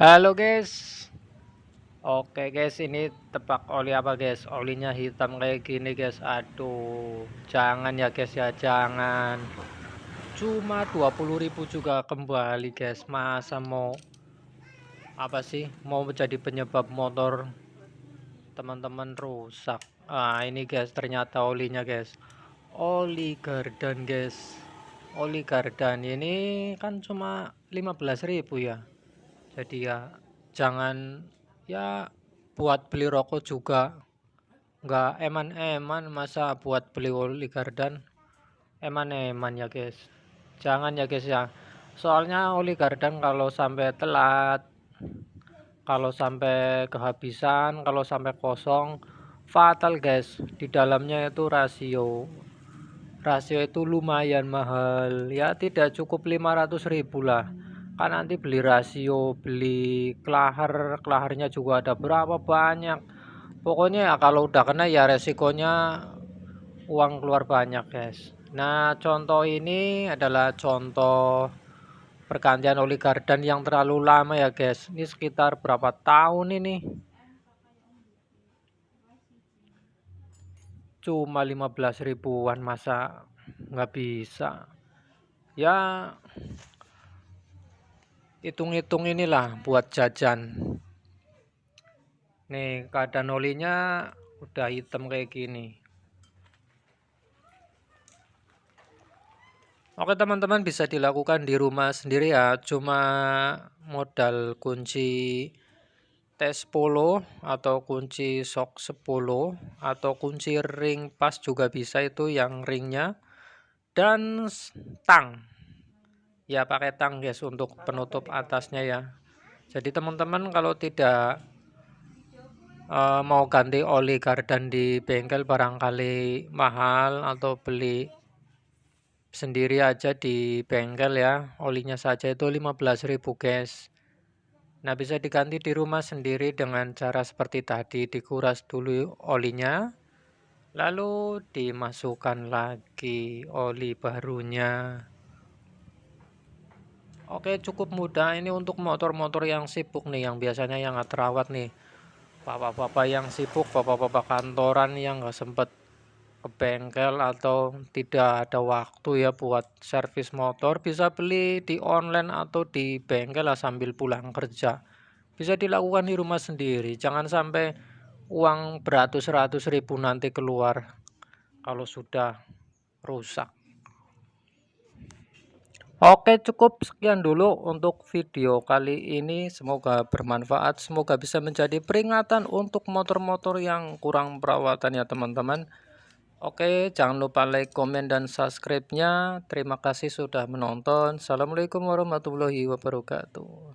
Halo guys, oke guys, ini tebak oli apa guys? Olinya hitam kayak gini guys. Aduh, jangan ya guys ya, jangan. Cuma 20.000 juga kembali guys. Masa mau apa sih? Mau menjadi penyebab motor teman-teman rusak. Ah, ini guys, ternyata olinya guys. Oli gardan guys. Oli gardan ini kan cuma 15.000 ya. Jadi ya jangan, ya buat beli rokok juga nggak eman-eman, masa buat beli oli gardan eman-eman ya guys. Jangan ya guys ya, soalnya oli gardan kalau sampai telat, kalau sampai kehabisan, kalau sampai kosong, fatal guys. Di dalamnya itu rasio itu lumayan mahal ya, tidak cukup 500.000 lah. Kan nanti beli rasio, beli kelaharnya juga ada berapa banyak. Pokoknya ya kalau udah kena ya resikonya uang keluar banyak guys. Nah, contoh ini adalah contoh pergantian oli gardan yang terlalu lama ya guys. Ini sekitar berapa tahun ini? Cuma 15 ribuan, masa nggak bisa? Ya hitung-hitung inilah buat jajan. Nih keadaan olinya udah hitam kayak gini. Oke teman-teman, bisa dilakukan di rumah sendiri ya. Cuma modal kunci T10 atau kunci shock 10 atau kunci ring pas juga bisa, itu yang ringnya, dan tang. Ya pakai tang guys untuk penutup atasnya ya. Jadi teman-teman kalau tidak mau ganti oli gardan di bengkel barangkali mahal, atau beli sendiri aja di bengkel ya, olinya saja itu 15.000 guys. Nah, bisa diganti di rumah sendiri dengan cara seperti tadi, dikuras dulu olinya, lalu dimasukkan lagi oli barunya. Oke, cukup mudah ini untuk motor-motor yang sibuk nih, yang biasanya yang nggak terawat nih. Bapak-bapak yang sibuk, bapak-bapak kantoran yang nggak sempet ke bengkel atau tidak ada waktu ya buat servis motor, bisa beli di online atau di bengkel lah sambil pulang kerja. Bisa dilakukan di rumah sendiri. Jangan sampai uang beratus-ratus ribu nanti keluar kalau sudah rusak. Oke, cukup sekian dulu untuk video kali ini. Semoga bermanfaat, semoga bisa menjadi peringatan untuk motor-motor yang kurang perawatan ya teman-teman. Oke, jangan lupa like, komen, dan subscribe-nya. Terima kasih sudah menonton. Assalamualaikum warahmatullahi wabarakatuh.